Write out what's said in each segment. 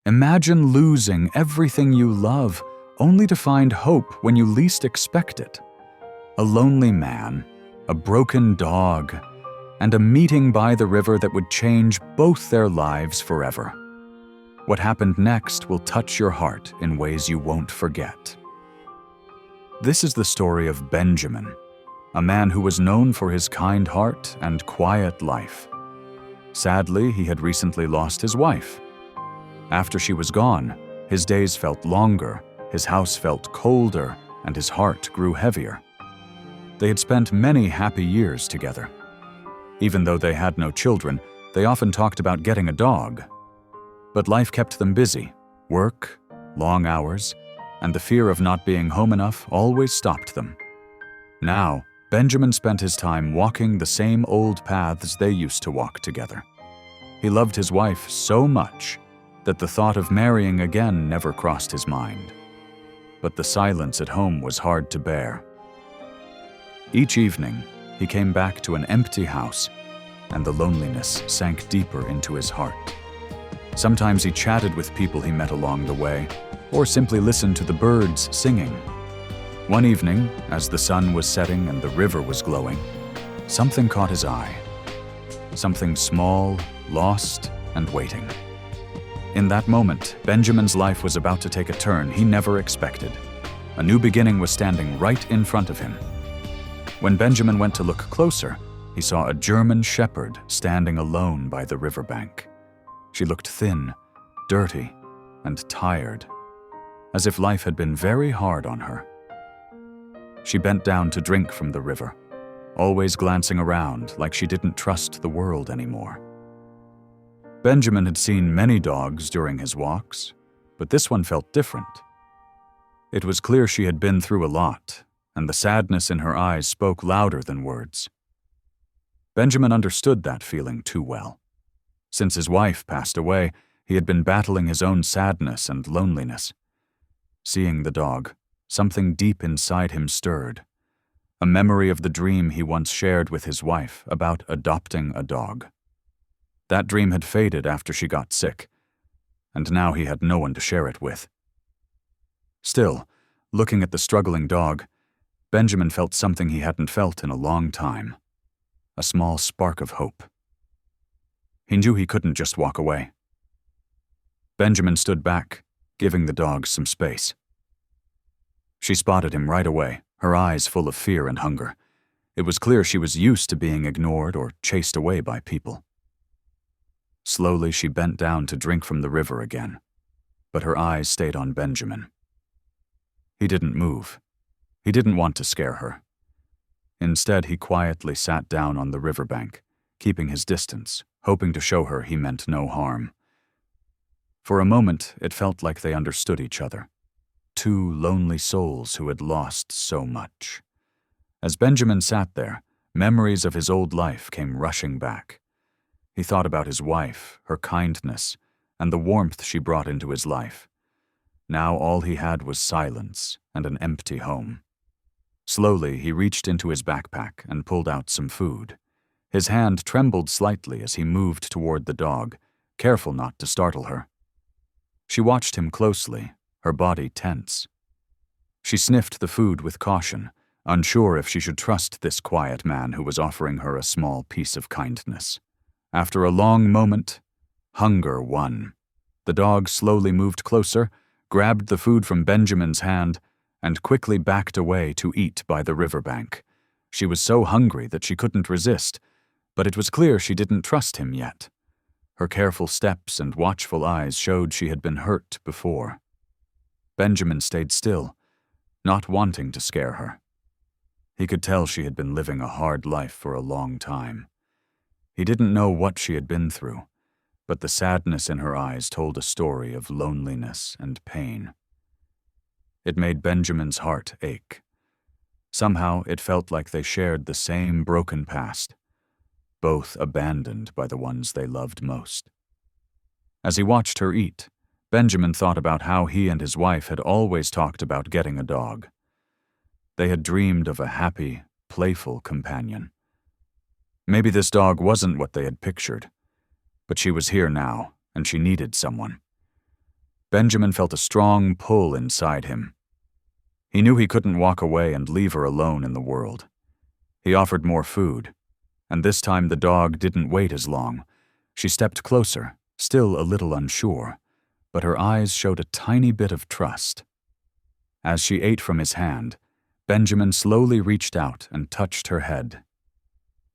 Imagine losing everything you love, only to find hope when you least expect it. A lonely man, a broken dog, and a meeting by the river that would change both their lives forever. What happened next will touch your heart in ways you won't forget. This is the story of Benjamin, a man who was known for his kind heart and quiet life. Sadly, he had recently lost his wife. After she was gone, his days felt longer, his house felt colder, and his heart grew heavier. They had spent many happy years together. Even though they had no children, they often talked about getting a dog. But life kept them busy. Work, long hours, and the fear of not being home enough always stopped them. Now, Benjamin spent his time walking the same old paths they used to walk together. He loved his wife so much that the thought of marrying again never crossed his mind. But the silence at home was hard to bear. Each evening, he came back to an empty house, and the loneliness sank deeper into his heart. Sometimes he chatted with people he met along the way, or simply listened to the birds singing. One evening, as the sun was setting and the river was glowing, something caught his eye. Something small, lost, and waiting. In that moment, Benjamin's life was about to take a turn he never expected. A new beginning was standing right in front of him. When Benjamin went to look closer, he saw a German shepherd standing alone by the riverbank. She looked thin, dirty, and tired, as if life had been very hard on her. She bent down to drink from the river, always glancing around like she didn't trust the world anymore. Benjamin had seen many dogs during his walks, but this one felt different. It was clear she had been through a lot, and the sadness in her eyes spoke louder than words. Benjamin understood that feeling too well. Since his wife passed away, he had been battling his own sadness and loneliness. Seeing the dog, something deep inside him stirred. A memory of the dream he once shared with his wife about adopting a dog. That dream had faded after she got sick, and now he had no one to share it with. Still, looking at the struggling dog, Benjamin felt something he hadn't felt in a long time. A small spark of hope. He knew he couldn't just walk away. Benjamin stood back, giving the dog some space. She spotted him right away, her eyes full of fear and hunger. It was clear she was used to being ignored or chased away by people. Slowly, she bent down to drink from the river again, but her eyes stayed on Benjamin. He didn't move. He didn't want to scare her. Instead, he quietly sat down on the riverbank, keeping his distance, hoping to show her he meant no harm. For a moment, it felt like they understood each other. Two lonely souls who had lost so much. As Benjamin sat there, memories of his old life came rushing back. He thought about his wife, her kindness, and the warmth she brought into his life. Now all he had was silence and an empty home. Slowly, he reached into his backpack and pulled out some food. His hand trembled slightly as he moved toward the dog, careful not to startle her. She watched him closely, her body tense. She sniffed the food with caution, unsure if she should trust this quiet man who was offering her a small piece of kindness. After a long moment, hunger won. The dog slowly moved closer, grabbed the food from Benjamin's hand, and quickly backed away to eat by the riverbank. She was so hungry that she couldn't resist, but it was clear she didn't trust him yet. Her careful steps and watchful eyes showed she had been hurt before. Benjamin stayed still, not wanting to scare her. He could tell she had been living a hard life for a long time. He didn't know what she had been through, but the sadness in her eyes told a story of loneliness and pain. It made Benjamin's heart ache. Somehow it felt like they shared the same broken past, both abandoned by the ones they loved most. As he watched her eat, Benjamin thought about how he and his wife had always talked about getting a dog. They had dreamed of a happy, playful companion. Maybe this dog wasn't what they had pictured, but she was here now, and she needed someone. Benjamin felt a strong pull inside him. He knew he couldn't walk away and leave her alone in the world. He offered more food, and this time the dog didn't wait as long. She stepped closer, still a little unsure, but her eyes showed a tiny bit of trust. As she ate from his hand, Benjamin slowly reached out and touched her head.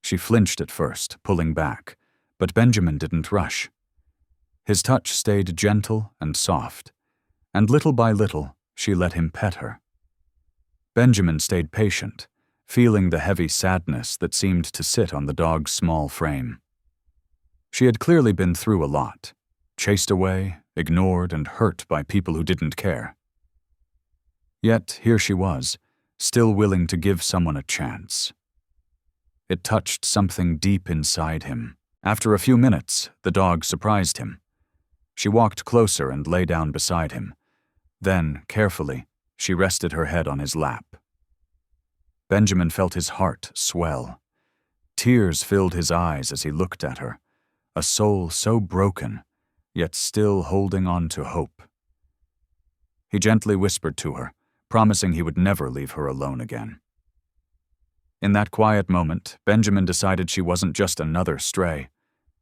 She flinched at first, pulling back, but Benjamin didn't rush. His touch stayed gentle and soft, and little by little she let him pet her. Benjamin stayed patient, feeling the heavy sadness that seemed to sit on the dog's small frame. She had clearly been through a lot, chased away, ignored, and hurt by people who didn't care. Yet here she was, still willing to give someone a chance. It touched something deep inside him. After a few minutes, the dog surprised him. She walked closer and lay down beside him. Then, carefully, she rested her head on his lap. Benjamin felt his heart swell. Tears filled his eyes as he looked at her, a soul so broken, yet still holding on to hope. He gently whispered to her, promising he would never leave her alone again. In that quiet moment, Benjamin decided she wasn't just another stray.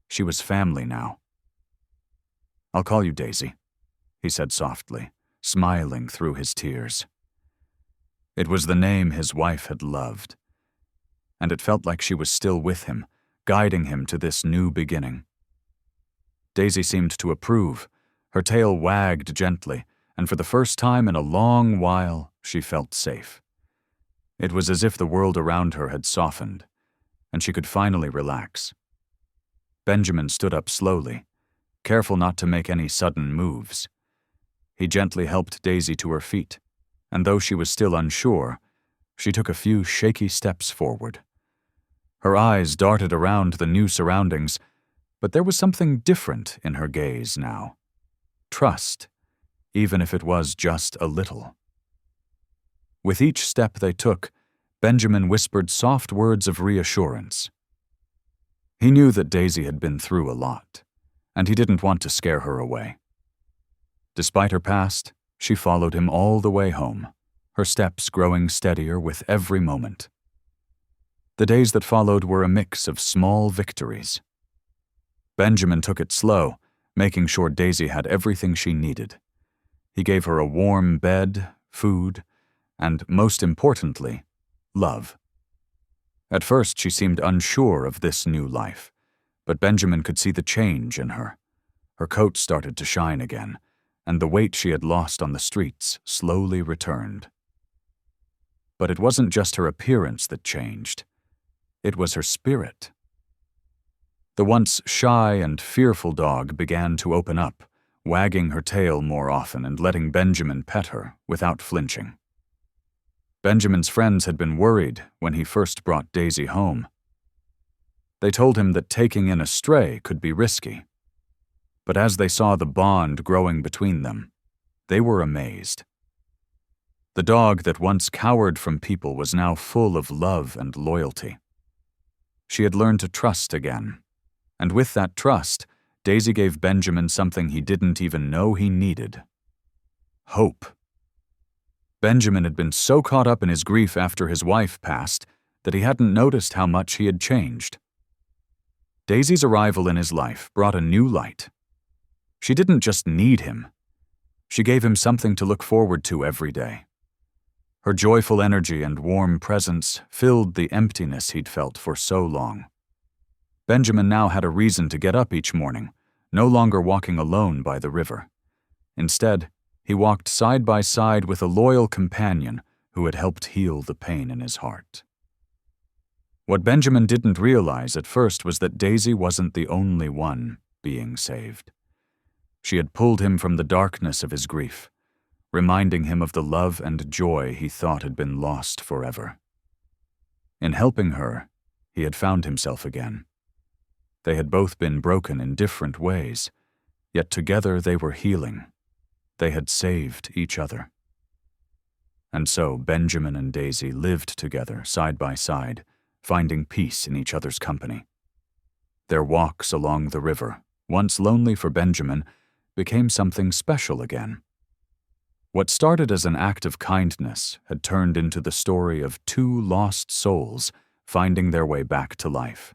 She was family now. "I'll call you Daisy," he said softly, smiling through his tears. It was the name his wife had loved, and it felt like she was still with him, guiding him to this new beginning. Daisy seemed to approve. Her tail wagged gently, and for the first time in a long while, she felt safe. It was as if the world around her had softened, and she could finally relax. Benjamin stood up slowly, careful not to make any sudden moves. He gently helped Daisy to her feet, and though she was still unsure, she took a few shaky steps forward. Her eyes darted around the new surroundings, but there was something different in her gaze now. Trust, even if it was just a little. With each step they took, Benjamin whispered soft words of reassurance. He knew that Daisy had been through a lot, and he didn't want to scare her away. Despite her past, she followed him all the way home, her steps growing steadier with every moment. The days that followed were a mix of small victories. Benjamin took it slow, making sure Daisy had everything she needed. He gave her a warm bed, food, and, most importantly, love. At first, she seemed unsure of this new life, but Benjamin could see the change in her. Her coat started to shine again, and the weight she had lost on the streets slowly returned. But it wasn't just her appearance that changed. It was her spirit. The once shy and fearful dog began to open up, wagging her tail more often and letting Benjamin pet her without flinching. Benjamin's friends had been worried when he first brought Daisy home. They told him that taking in a stray could be risky. But as they saw the bond growing between them, they were amazed. The dog that once cowered from people was now full of love and loyalty. She had learned to trust again, and with that trust, Daisy gave Benjamin something he didn't even know he needed: hope. Benjamin had been so caught up in his grief after his wife passed that he hadn't noticed how much he had changed. Daisy's arrival in his life brought a new light. She didn't just need him. She gave him something to look forward to every day. Her joyful energy and warm presence filled the emptiness he'd felt for so long. Benjamin now had a reason to get up each morning, no longer walking alone by the river. Instead, he walked side by side with a loyal companion who had helped heal the pain in his heart. What Benjamin didn't realize at first was that Daisy wasn't the only one being saved. She had pulled him from the darkness of his grief, reminding him of the love and joy he thought had been lost forever. In helping her, he had found himself again. They had both been broken in different ways, yet together they were healing. They had saved each other. And so Benjamin and Daisy lived together side by side, finding peace in each other's company. Their walks along the river, once lonely for Benjamin, became something special again. What started as an act of kindness had turned into the story of two lost souls finding their way back to life.